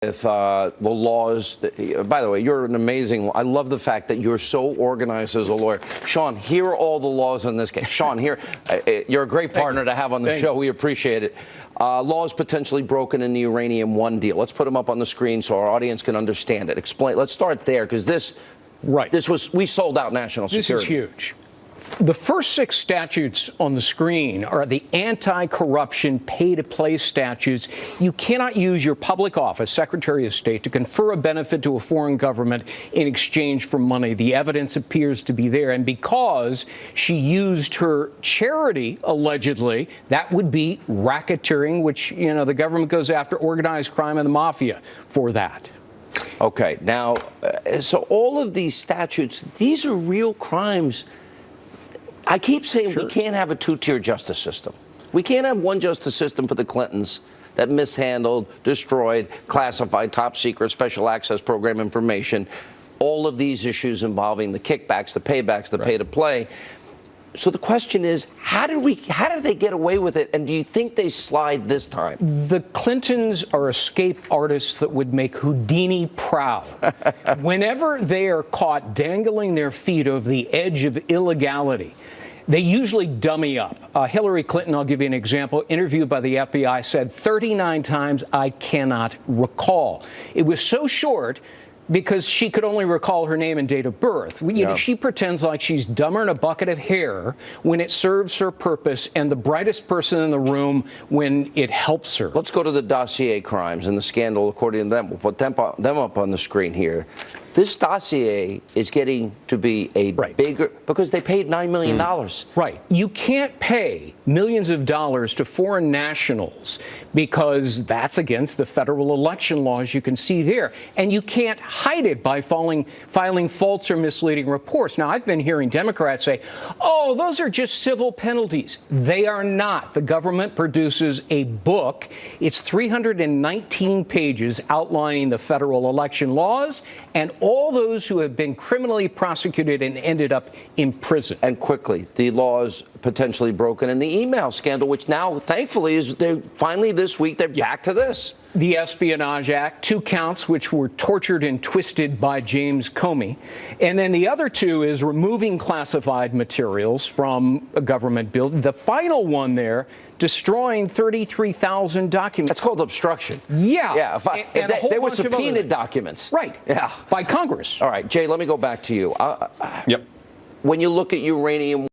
with the laws. By the way, you're an amazing. I love the fact that you're so organized as a lawyer. Sean, here are all the laws in this case. Sean, here, you're a great partner to have on the show. We appreciate it. Laws potentially broken in the Uranium 1 deal. Let's put them up on the screen so our audience can understand it. Explain. Let's start there because we sold out national security. This is huge. The first 6 statutes on the screen are the anti-corruption pay-to-play statutes. You cannot use your public office, Secretary of State, to confer a benefit to a foreign government in exchange for money. The evidence appears to be there. And because she used her charity, allegedly, that would be racketeering, which, you know, the government goes after organized crime and the mafia for that. Okay. Now, so all of these statutes, these are real crimes. I keep saying we can't have a two-tier justice system. We can't have one justice system for the Clintons that mishandled, destroyed, classified, top secret, special access program information, all of these issues involving the kickbacks, the paybacks, the pay-to-play. So the question is, how did they get away with it? And do you think they slide this time? The Clintons are escape artists that would make Houdini proud. Whenever they are caught dangling their feet over the edge of illegality, they usually dummy up. Hillary Clinton, I'll give you an example, interviewed by the FBI, said 39 times, "I cannot recall." It was so short because she could only recall her name and date of birth. You know, she pretends like she's dumber than a bucket of hair when it serves her purpose and the brightest person in the room when it helps her. Let's go to the dossier crimes and the scandal according to them. We'll put them up on the screen here. This dossier is getting to be a bigger, because they paid $9 million. Right. You can't pay millions of dollars to foreign nationals because that's against the federal election laws you can see there. And you can't hide it by filing false or misleading reports. Now, I've been hearing Democrats say, oh, those are just civil penalties. They are not. The government produces a book. It's 319 pages outlining the federal election laws and all those who have been criminally prosecuted and ended up in prison. And quickly, the laws potentially broken in the email scandal, which now, thankfully, is finally this week, they're back to this. The Espionage Act, 2 counts which were tortured and twisted by James Comey. And then the other 2 is removing classified materials from a government building. The final one there, destroying 33,000 documents. That's called obstruction. Yeah. Yeah. If they were subpoenaed documents. Right. Yeah. By Congress. All right, Jay, let me go back to you. Yep. When you look at uranium